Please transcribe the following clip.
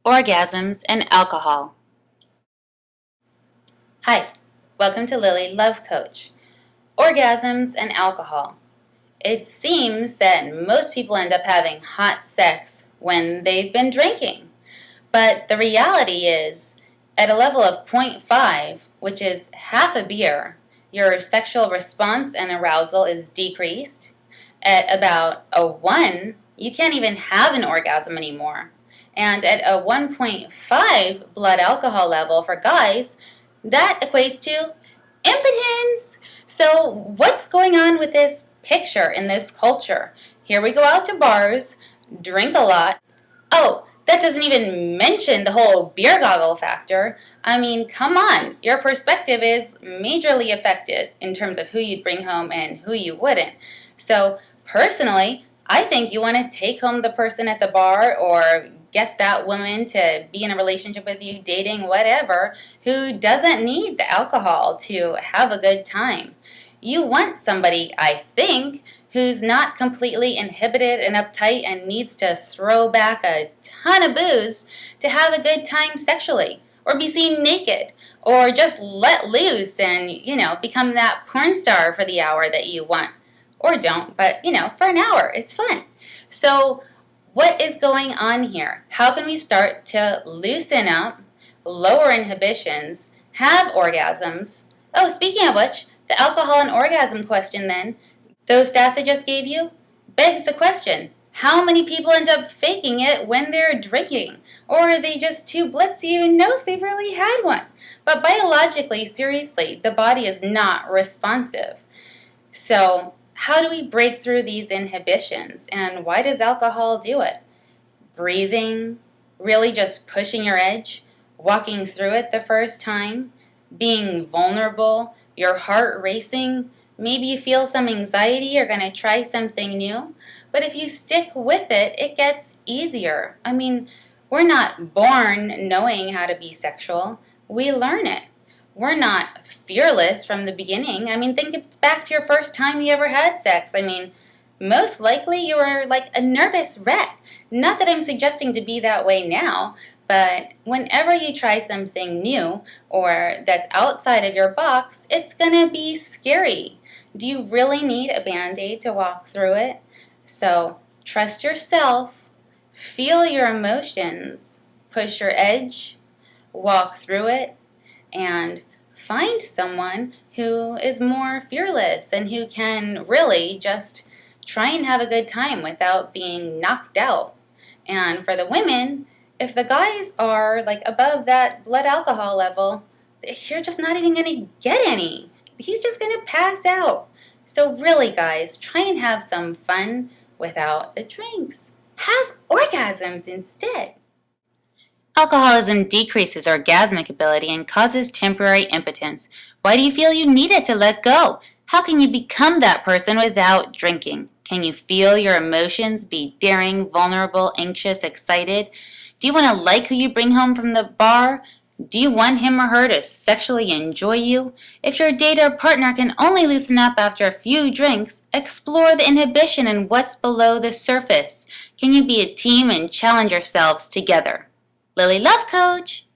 Orgasms and Alcohol. Hi, welcome to Lily Love Coach. Orgasms and alcohol. It seems that most people end up having hot sex when they've been drinking. But the reality is, at a level of 0.5, which is half a beer, your sexual response and arousal is decreased. At about a 1, you can't even have an orgasm anymore. And at a 1.5 blood alcohol level for guys, that equates to impotence. So what's going on with this picture in this culture? Here we go out to bars, drink a lot. Oh, that doesn't even mention the whole beer goggle factor. I mean, come on, your perspective is majorly affected in terms of who you'd bring home and who you wouldn't. So personally, I think you want to take home the person at the bar or get that woman to be in a relationship with you, dating, whatever, who doesn't need the alcohol to have a good time. You want somebody, I think, who's not completely inhibited and uptight and needs to throw back a ton of booze to have a good time sexually, or be seen naked, or just let loose and, become that porn star for the hour that you want. Or don't, but, for an hour, it's fun. So what is going on here? How can we start to loosen up, lower inhibitions, have orgasms? Oh, speaking of which, the alcohol and orgasm question then, those stats I just gave you, begs the question, how many people end up faking it when they're drinking? Or are they just too blitzed to even know if they've really had one? But biologically, seriously, the body is not responsive. So how do we break through these inhibitions, and why does alcohol do it? Breathing, really just pushing your edge, walking through it the first time, being vulnerable, your heart racing, maybe you feel some anxiety, you're going to try something new, but if you stick with it, it gets easier. I mean, we're not born knowing how to be sexual, we learn it. We're not fearless from the beginning. I mean, think back to your first time you ever had sex. I mean, most likely you were like a nervous wreck. Not that I'm suggesting to be that way now, but whenever you try something new or that's outside of your box, it's going to be scary. Do you really need a Band-Aid to walk through it? So trust yourself, feel your emotions, push your edge, walk through it, and find someone who is more fearless and who can really just try and have a good time without being knocked out. And for the women, if the guys are like above that blood alcohol level, you're just not even going to get any. He's just going to pass out. So really, guys, try and have some fun without the drinks. Have orgasms instead. Alcoholism decreases orgasmic ability and causes temporary impotence. Why do you feel you need it to let go? How can you become that person without drinking? Can you feel your emotions, be daring, vulnerable, anxious, excited? Do you want to like who you bring home from the bar? Do you want him or her to sexually enjoy you? If your date or partner can only loosen up after a few drinks, explore the inhibition and what's below the surface. Can you be a team and challenge yourselves together? Lily Love Coach.